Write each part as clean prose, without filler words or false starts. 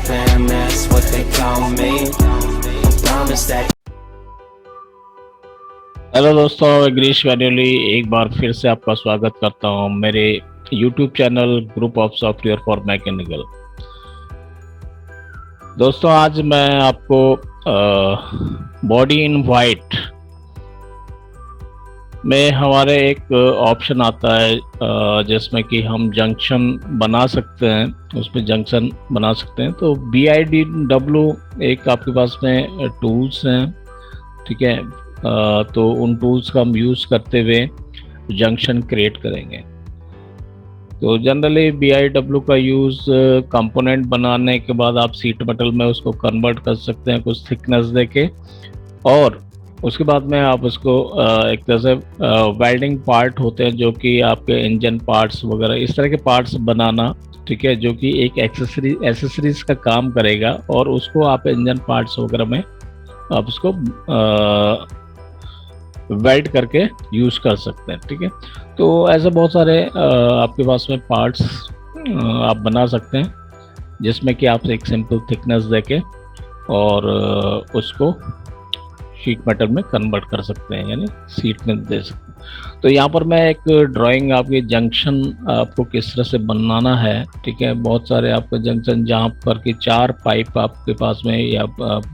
fam, that's what they call me. Promise that. Hello दोस्तों, गिरीश वैन्यूली एक बार फिर से आपका स्वागत करता हूं मेरे YouTube channel group of software for mechanical. दोस्तों, आज मैं आपको बॉडी इन वाइट में हमारे एक ऑप्शन आता है जिसमें कि हम जंक्शन बना सकते हैं, उसमें जंक्शन बना सकते हैं। तो BIDW एक आपके पास में टूल्स हैं, ठीक है। तो उन टूल्स का हम यूज़ करते हुए जंक्शन क्रिएट करेंगे। तो जनरली BIDW का यूज़ कंपोनेंट बनाने के बाद आप सीट मेटल में उसको कन्वर्ट कर सकते हैं कुछ थिकनेस देके, और उसके बाद में आप उसको एक तरह से वेल्डिंग पार्ट होते हैं जो कि आपके इंजन पार्ट्स वगैरह इस तरह के पार्ट्स बनाना, ठीक है, जो कि एक एसेसरीज का काम करेगा, और उसको आप इंजन पार्ट्स वगैरह में आप उसको वेल्ड करके यूज़ कर सकते हैं, ठीक है। तो ऐसे बहुत सारे आपके पास में पार्ट्स आप बना सकते हैं जिसमें कि आप एक सिंपल थिकनेस देके और उसको शीट मेटल में कन्वर्ट कर सकते हैं, यानी सीट में दे सकते हैं। तो यहाँ पर मैं एक ड्राइंग आपकी जंक्शन आपको किस तरह से बनाना है, ठीक है। बहुत सारे आपके जंक्शन जहाँ पर कि 4 पाइप आपके पास में या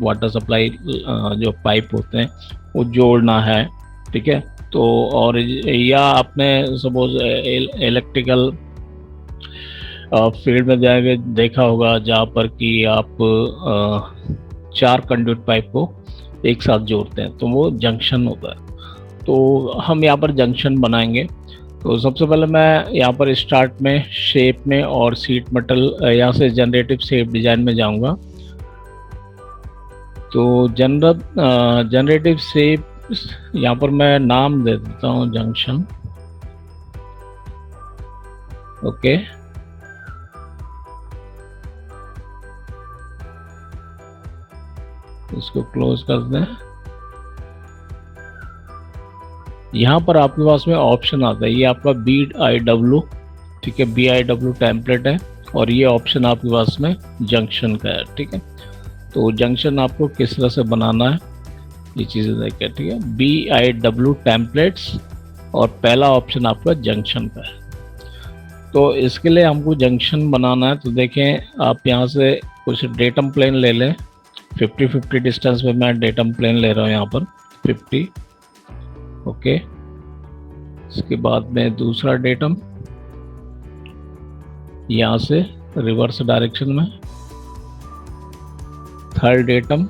वाटर सप्लाई जो पाइप होते हैं वो जोड़ना है, ठीक है। तो और या आपने सपोज इलेक्ट्रिकल फील्ड में जाके देखा होगा जहाँ पर कि आप 4 कंडक्ट पाइप को एक साथ जोड़ते हैं, तो वो जंक्शन होता है। तो हम यहाँ पर जंक्शन बनाएंगे। तो सबसे पहले मैं यहाँ पर स्टार्ट में शेप में और सीट मेटल यहाँ से जनरेटिव शेप डिजाइन में जाऊंगा। तो जनरेटिव शेप यहाँ पर मैं नाम दे देता हूँ जंक्शन, ओके। इसको क्लोज कर दें। यहाँ पर आपके पास में ऑप्शन आता है, ये आपका BIDW, ठीक है, BIDW टेम्पलेट है, और ये ऑप्शन आपके पास में जंक्शन का है, ठीक है। तो जंक्शन आपको किस तरह से बनाना है ये चीज़ें देखिए, ठीक है। BIDW टेम्पलेट्स और पहला ऑप्शन आपका जंक्शन का है। तो इसके लिए हमको जंक्शन बनाना है। तो देखें, आप यहाँ से कुछ डेटम प्लेन ले लें। 50-50 डिस्टेंस पे मैं डेटम प्लेन ले रहा हूँ यहाँ पर 50, ओके। इसके बाद में दूसरा डेटम यहाँ से रिवर्स डायरेक्शन में, थर्ड डेटम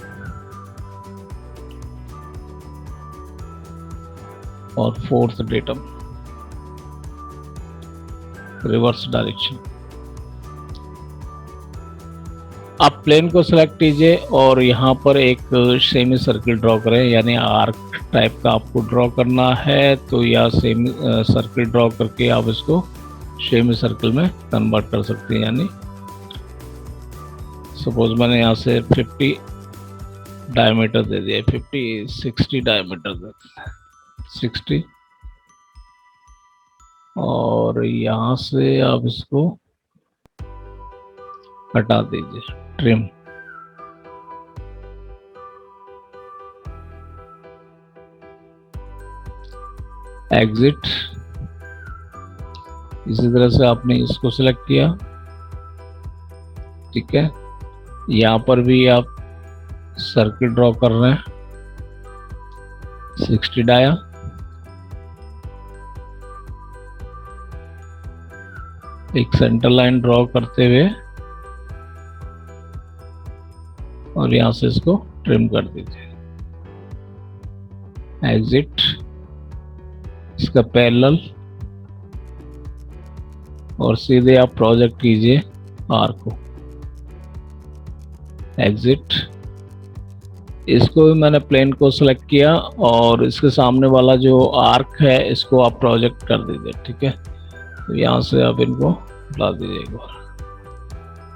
और फोर्थ डेटम रिवर्स डायरेक्शन। आप प्लेन को सिलेक्ट कीजिए और यहाँ पर एक सेमी सर्किल ड्रॉ करें, यानी आर्क टाइप का आपको ड्रॉ करना है। तो या सेमी सर्किल ड्रॉ करके आप इसको सेमी सर्किल में कन्वर्ट कर सकते हैं। यानी सपोज मैंने यहाँ से 50 डायमीटर दे दिया, 60 डायमीटर दे दिया, 60, और यहाँ से आप इसको हटा दीजिए, ट्रिम। एग्जिट। इसी तरह से आपने इसको सिलेक्ट किया, ठीक है। यहाँ पर भी आप सर्किल ड्रॉ कर रहे हैं, 60 डाया, एक सेंटर लाइन ड्रॉ करते हुए और यहाँ से इसको ट्रिम कर दीजिए। एग्जिट, इसका पैरेलल, और सीधे आप प्रोजेक्ट कीजिए आर्क को। एग्जिट। इसको भी मैंने प्लेन को सिलेक्ट किया और इसके सामने वाला जो आर्क है इसको आप प्रोजेक्ट कर दीजिए, ठीक है। तो यहाँ से आप इनको ला दीजिए एक बार,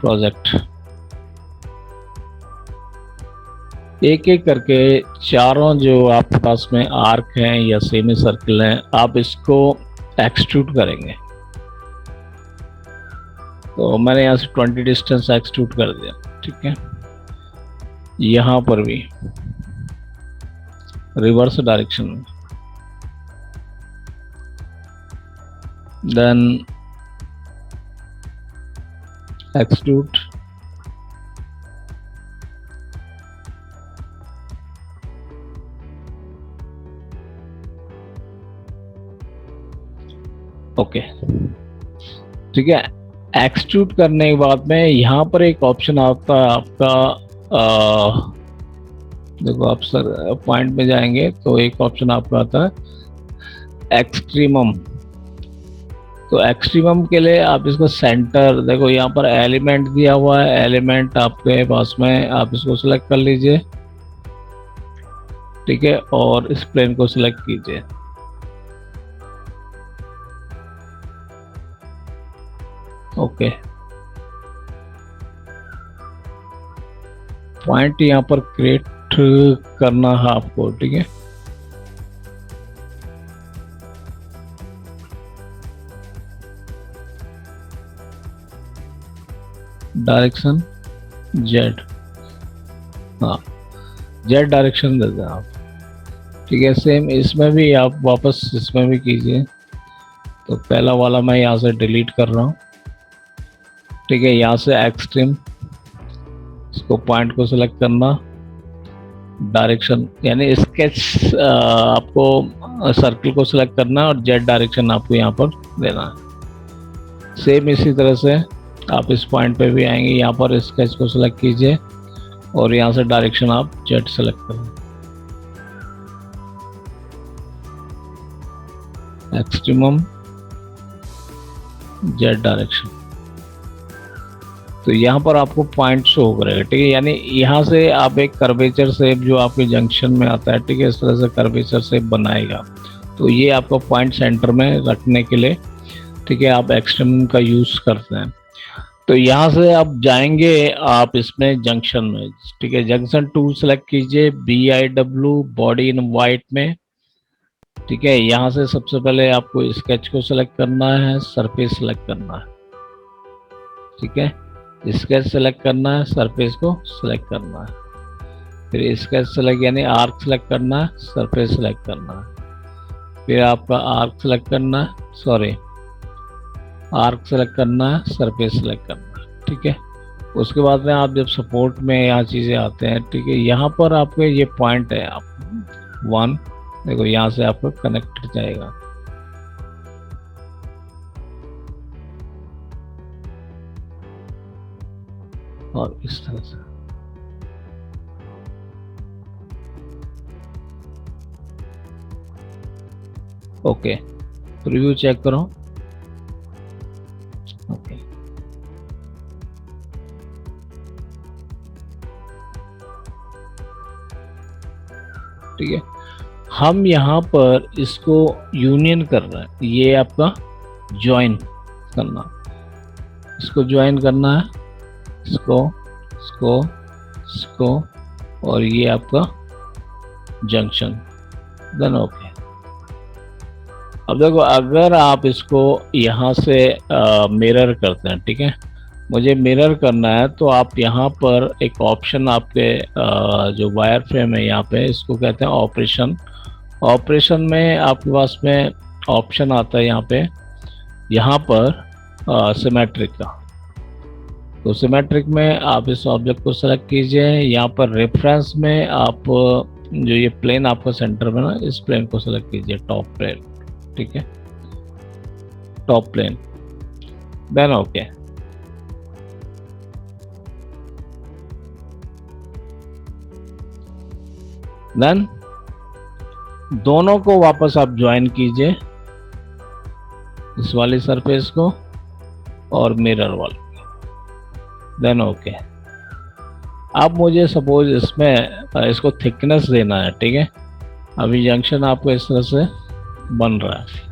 प्रोजेक्ट। एक एक करके चारों जो आपके पास में आर्क हैं या सेमी सर्किल हैं, आप इसको एक्सट्रूड करेंगे। तो मैंने यहाँ से 20 डिस्टेंस एक्सट्रूड कर दिया, ठीक है। यहाँ पर भी रिवर्स डायरेक्शन में, देन एक्सट्रूड, ओके, ठीक है। एक्सट्रूड करने के बाद में यहाँ पर एक ऑप्शन आता है आपका, देखो आप सर पॉइंट में जाएंगे तो एक ऑप्शन आपका आता है एक्सट्रीमम। तो एक्सट्रीमम के लिए आप इसको सेंटर, देखो यहाँ पर एलिमेंट दिया हुआ है, एलिमेंट आपके पास में, आप इसको सिलेक्ट कर लीजिए, ठीक है, और इस प्लेन को सिलेक्ट कीजिए। ओके, पॉइंट यहाँ पर क्रिएट करना है आपको, ठीक है। डायरेक्शन जेड, हाँ जेड डायरेक्शन देते हैं आप, ठीक है। सेम इसमें भी आप वापस इसमें भी कीजिए। तो पहला वाला मैं यहाँ से डिलीट कर रहा हूँ, ठीक है। यहाँ से एक्सट्रीम, इसको पॉइंट को सिलेक्ट करना, डायरेक्शन यानी स्केच आपको सर्कल को सिलेक्ट करना और जेड डायरेक्शन आपको यहाँ पर देना है। सेम इसी तरह से आप इस पॉइंट पे भी आएंगे, यहाँ पर स्केच को सिलेक्ट कीजिए और यहाँ से डायरेक्शन आप जेड सेलेक्ट करें, एक्सट्रीमम जेड डायरेक्शन। तो यहाँ पर आपको पॉइंट शो करेगा, ठीक है। यानी यहाँ से आप एक कर्वेचर शेप जो आपके जंक्शन में आता है, ठीक है, इस तरह से कर्वेचर शेप बनाएगा। तो ये आपका पॉइंट सेंटर में रखने के लिए, ठीक है, आप एक्सट्रीमम का यूज करते हैं। तो यहाँ से आप जाएंगे आप इसमें जंक्शन में, ठीक है। जंक्शन टूल सेलेक्ट कीजिए, BIW बॉडी इन वाइट में, ठीक है। यहाँ से सबसे पहले आपको स्केच को सिलेक्ट करना है, सरफेस सेलेक्ट करना है, ठीक है। स्केच सेलेक्ट करना है, सरफेस को सिलेक्ट करना है, फिर स्केच सेलेक्ट यानी आर्क सेलेक्ट करना है, सरफेस सेलेक्ट करना है, फिर आपका आर्क सेलेक्ट करना है, सॉरी आर्क सेलेक्ट करना है, सरफेस सेलेक्ट करना है, ठीक है। उसके बाद में आप जब सपोर्ट में यहाँ चीज़ें आते हैं, ठीक है, यहाँ पर आपके ये पॉइंट है, आप 1 देखो यहाँ से आपको कनेक्ट जाएगा, और इस तरह से ओके। प्रीव्यू चेक करो, ओके, ठीक है। हम यहाँ पर इसको यूनियन कर रहे हैं, ये आपका ज्वाइन करना, इसको ज्वाइन करना है, इसको इसको इसको, और ये आपका जंक्शन, देन ओके। अब देखो अगर आप इसको यहाँ से मिरर करते हैं, ठीक है, मुझे मिरर करना है, तो आप यहाँ पर एक ऑप्शन आपके जो वायर फ्रेम है यहाँ पे, इसको कहते हैं ऑपरेशन। ऑपरेशन में आपके पास में ऑप्शन आता है यहाँ पर सिमेट्रिक का। तो सिमेट्रिक में आप इस ऑब्जेक्ट को सेलेक्ट कीजिए, यहाँ पर रेफरेंस में आप जो ये प्लेन आपका सेंटर में ना, इस प्लेन को सेलेक्ट कीजिए, टॉप प्लेन, ठीक है, top plane, then okay. Then दोनों को वापस आप ज्वाइन कीजिए, इस वाली सरफेस को और मिरर वाले, देन ओके। अब मुझे सपोज इसमें इसको थिकनेस देना है, ठीक है। अभी जंक्शन आपको इस तरह से बन रहा है।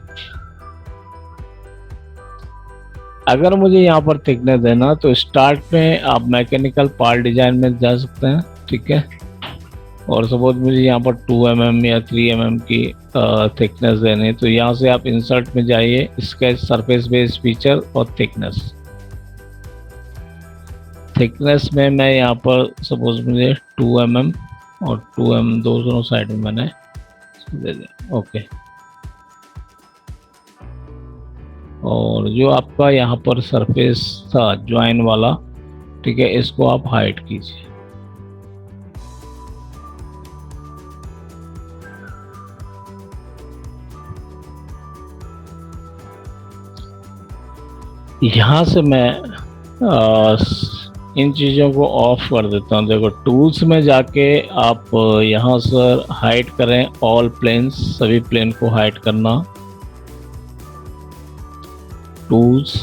अगर मुझे यहाँ पर थिकनेस देना, तो स्टार्ट में आप मैकेनिकल पार्ट डिजाइन में जा सकते हैं, ठीक है। और सपोज मुझे यहाँ पर 2 mm या 3 mm की थिकनेस देनी है, तो यहाँ से आप इंसर्ट में जाइए, स्केच सरफेस बेस फीचर और थिकनेस, थिकनेस में मैं यहाँ पर सपोज मुझे 2 mm और 2 mm दोनों साइड में मैंने दे दिया। ओके, और जो आपका यहाँ पर सरफेस था ज्वाइन वाला, ठीक है, इसको आप हाइड कीजिए। यहाँ से मैं इन चीज़ों को ऑफ कर देता हूँ। देखो टूल्स में जाके आप यहाँ से हाइड करें ऑल प्लेन्स, सभी प्लेन को हाइड करना। Tools,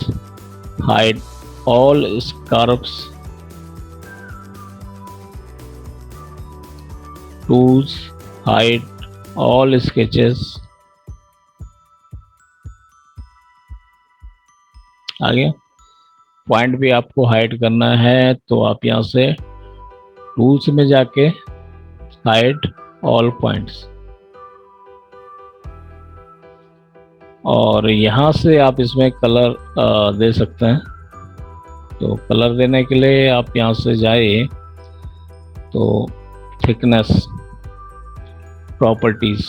hide all scarps, tools, hide all sketches. आ गया। पॉइंट भी आपको हाइड करना है तो आप यहाँ से टूल्स में जाके हाइड ऑल पॉइंट्स, और यहाँ से आप इसमें कलर दे सकते हैं। तो कलर देने के लिए आप यहाँ से जाइए तो थिकनेस, प्रॉपर्टीज,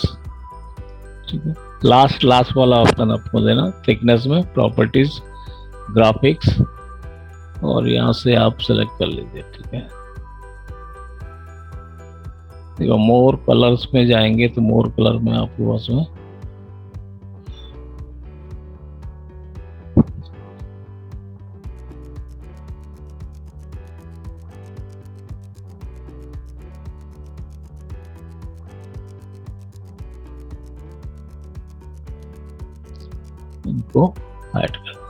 ठीक है, लास्ट वाला ऑप्शन आपको देना, थिकनेस में प्रॉपर्टीज, ग्राफिक्स, और यहाँ से आप सेलेक्ट कर लीजिए। ठीक है, देखो मोर कलर्स में जाएंगे तो मोर कलर में आपके पास में इनको हाइड कर।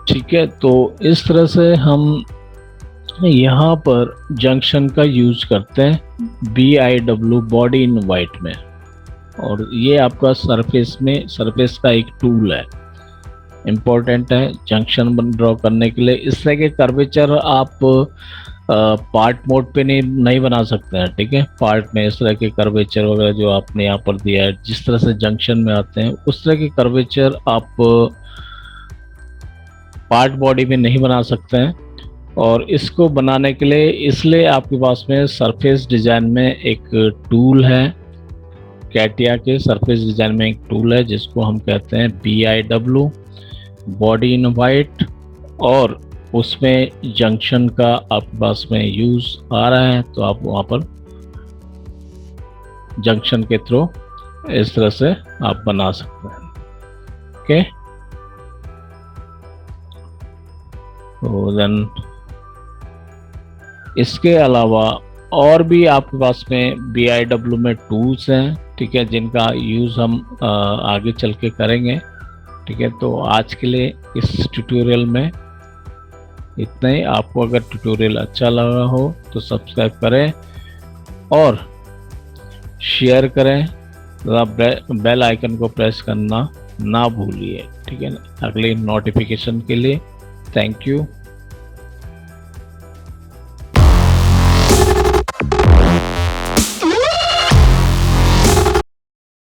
ठीक है, तो इस तरह से हम यहाँ पर जंक्शन का यूज करते हैं BIW, बॉडी इन वाइट में, और ये आपका सरफेस का एक टूल है, इम्पोर्टेंट है जंक्शन ड्रॉ करने के लिए। इस तरह के कर्वेचर आप पार्ट मोड पे नहीं बना सकते हैं। ठीक है, पार्ट में इस तरह के कर्वेचर वगैरह जो आपने यहाँ पर दिया है, जिस तरह से जंक्शन में आते हैं उस तरह के कर्वेचर आप पार्ट बॉडी में नहीं बना सकते हैं। और इसको बनाने के लिए इसलिए आपके पास में सरफेस डिजाइन में एक टूल है, कैटिया के सरफेस डिजाइन में एक टूल है जिसको हम कहते हैं BIW, बॉडी इन वाइट, और उसमें जंक्शन का आपके पास में यूज आ रहा है तो आप वहाँ पर जंक्शन के थ्रू इस तरह से आप बना सकते हैं। ओके, तो देन इसके अलावा और भी आपके पास में BIW में टूल्स हैं, ठीक है, जिनका यूज़ हम आगे चल के करेंगे। ठीक है, तो आज के लिए इस ट्यूटोरियल में इतना ही। आपको अगर ट्यूटोरियल अच्छा लगा हो तो सब्सक्राइब करें और शेयर करें, बेल आइकन को प्रेस करना ना भूलिए। ठीक है ना, अगले नोटिफिकेशन के लिए। Thank you.